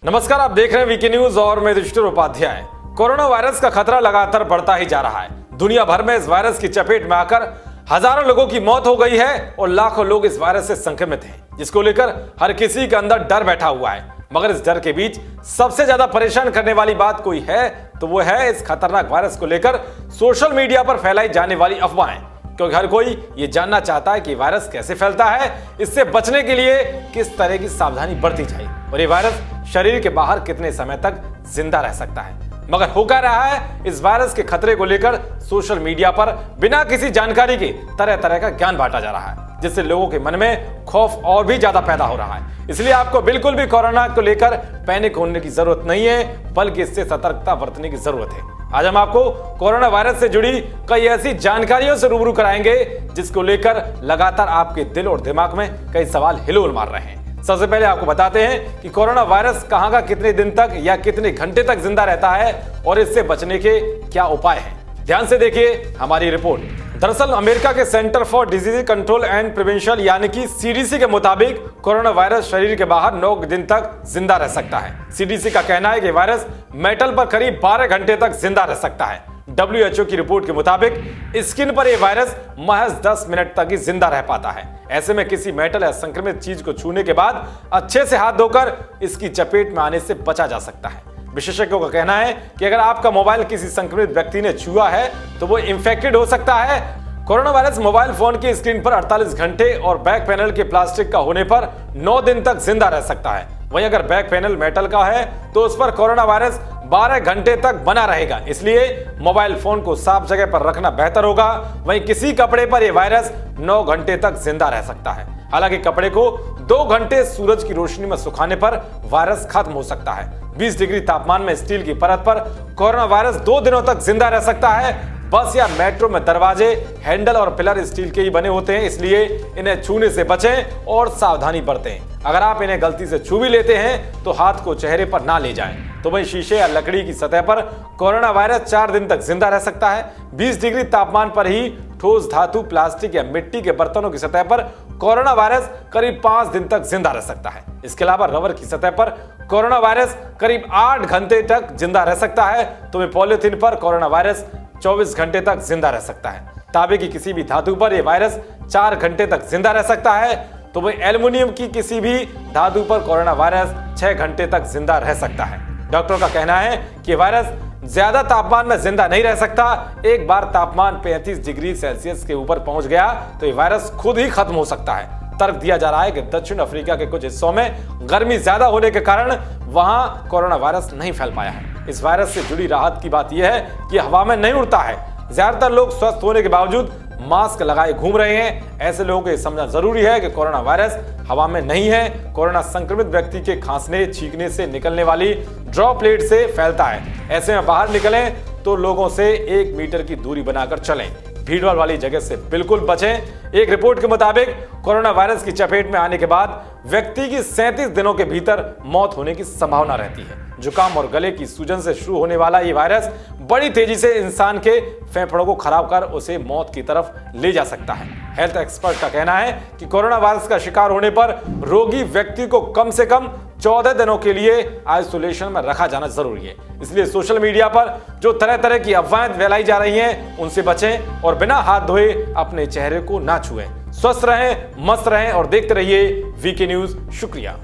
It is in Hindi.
नमस्कार, आप देख रहे हैं वीके न्यूज और मैं युधिष्ठिर उपाध्याय। कोरोना वायरस का खतरा लगातार बढ़ता ही जा रहा है। दुनिया भर में इस वायरस की चपेट में आकर हजारों लोगों की मौत हो गई है और लाखों लोग इस वायरस से संक्रमित हैं, जिसको लेकर हर किसी के अंदर डर बैठा हुआ है। मगर इस डर के बीच सबसे ज्यादा परेशान करने वाली बात कोई है तो वो है इस खतरनाक वायरस को लेकर सोशल मीडिया पर फैलाई जाने वाली अफवाहें। क्योंकि हर कोई ये जानना चाहता है कि वायरस कैसे फैलता है, इससे बचने के लिए किस तरह की सावधानी बरती जाए और ये वायरस शरीर के बाहर कितने समय तक जिंदा रह सकता है। मगर हो क्या रहा है, इस वायरस के खतरे को लेकर सोशल मीडिया पर बिना किसी जानकारी के तरह तरह का ज्ञान बांटा जा रहा है, जिससे लोगों के मन में खौफ और भी ज्यादा पैदा हो रहा है। इसलिए आपको बिल्कुल भी कोरोना को लेकर पैनिक होने की जरूरत नहीं है, बल्कि इससे सतर्कता बरतने की जरूरत है। आज हम आपको कोरोना वायरस से जुड़ी कई ऐसी जानकारियों से रूबरू कराएंगे जिसको लेकर लगातार आपके दिल और दिमाग में कई सवाल हिलोल मार रहे हैं। सबसे पहले आपको बताते हैं कि कोरोना वायरस कहां का कितने दिन तक या कितने घंटे तक जिंदा रहता है और इससे बचने के क्या उपाय हैं। ध्यान से देखिए हमारी रिपोर्ट। दरअसल अमेरिका के centre for disease control and prevention यानी कि सीडीसी के मुताबिक कोरोना वायरस शरीर के बाहर 9 दिन तक जिंदा रह सकता है। सीडीसी का कहना है कि वायरस मेटल पर करीब 12 घंटे तक जिंदा रह सकता है। WHO की रिपोर्ट के मुताबिक स्किन पर यह वायरस महज 10 मिनट तक ही जिंदा रह पाता है। ऐसे में किसी मेटल या संक्रमित चीज को छूने के बाद अच्छे से हाथ धोकर इसकी चपेट में आने से बचा जा सकता है। विशेषज्ञों का कहना है कि अगर आपका मोबाइल किसी संक्रमित व्यक्ति ने छुआ है तो वो इंफेक्टेड हो सकता है। कोरोना वायरस मोबाइल फोन की स्क्रीन पर 48 घंटे और बैक पैनल के प्लास्टिक का होने पर 9 दिन तक जिंदा रह सकता है। वहीं अगर बैक पैनल मेटल का है तो उस पर कोरोना वायरस 12 घंटे तक बना रहेगा। इसलिए मोबाइल फोन को साफ जगह पर रखना बेहतर होगा। वहीं किसी कपड़े पर यह वायरस 9 घंटे तक जिंदा रह सकता है। हालांकि कपड़े को 2 घंटे सूरज की रोशनी में सुखाने पर वायरस खत्म हो सकता है। 20 डिग्री तापमान में स्टील की परत पर कोरोना वायरस 2 दिनों तक जिंदा रह सकता है। बस या मेट्रो में दरवाजे, हैंडल और पिलर स्टील के ही बने होते हैं, इसलिए इन्हें छूने से बचें और सावधानी बरतें। अगर आप इन्हें गलती से छू भी लेते हैं तो हाथ को चेहरे पर ना ले जाएं। तो वहीं शीशे या लकड़ी की सतह पर कोरोना वायरस 4 दिन तक जिंदा रह सकता है। 20 डिग्री तापमान पर ही ठोस धातु, प्लास्टिक या मिट्टी के बर्तनों की सतह पर कोरोना वायरस करीब 5 दिन तक जिंदा रह सकता है। इसके अलावा रबर की सतह पर कोरोना वायरस करीब 8 घंटे तक जिंदा रह सकता है। तो वहीं पॉलिथीन पर कोरोना वायरस 24 घंटे तक जिंदा रह सकता है। तांबे की किसी भी धातु पर यह वायरस 4 घंटे तक जिंदा रह सकता है। तो वहीं एल्युमिनियम की किसी भी धातु पर कोरोना वायरस 6 घंटे तक जिंदा रह सकता है। डॉक्टरों का कहना है कि वायरस ज्यादा तापमान में जिंदा नहीं रह सकता। एक बार तापमान 35 डिग्री सेल्सियस के ऊपर पहुंच गया तो ये वायरस खुद ही खत्म हो सकता है। तर्क दिया जा रहा है कि दक्षिण अफ्रीका के कुछ हिस्सों में गर्मी ज्यादा होने के कारण वहां कोरोना वायरस नहीं फैल पाया है। इस वायरस से जुड़ी राहत की बात यह है कि हवा में नहीं उड़ता है। ज्यादातर लोग स्वस्थ होने के बावजूद मास्क लगाए घूम रहे हैं। ऐसे लोगों को यह समझना जरूरी है कि कोरोना वायरस हवा में नहीं है। कोरोना संक्रमित व्यक्ति के खांसने, छींकने से निकलने वाली ड्रॉपलेट से फैलता है। ऐसे में बाहर निकलें तो लोगों से 1 मीटर की दूरी बनाकर चलें। भीड़ वाली जगह से बिल्कुल बचें। एक रिपोर्ट के मुताबिक कोरोना वायरस की चपेट में आने के बाद व्यक्ति की 37 दिनों के भीतर मौत होने की संभावना रहती है। जुकाम और गले की सूजन से शुरू होने वाला ये वायरस बड़ी तेजी से इंसान के फेफड़ों को खराब कर उसे मौत की तरफ ले जा सकता है। हेल्थ एक्सपर्ट का कहना है कि कोरोना वायरस का शिकार होने पर रोगी व्यक्ति को कम से कम 14 दिनों के लिए आइसोलेशन में रखा जाना जरूरी है। इसलिए सोशल मीडिया पर जो तरह तरह की अफवाहें फैलाई जा रही हैं उनसे बचें और बिना हाथ धोए अपने चेहरे को ना छुएं। स्वस्थ रहें, मस्त रहें और देखते रहिए वीके न्यूज। शुक्रिया।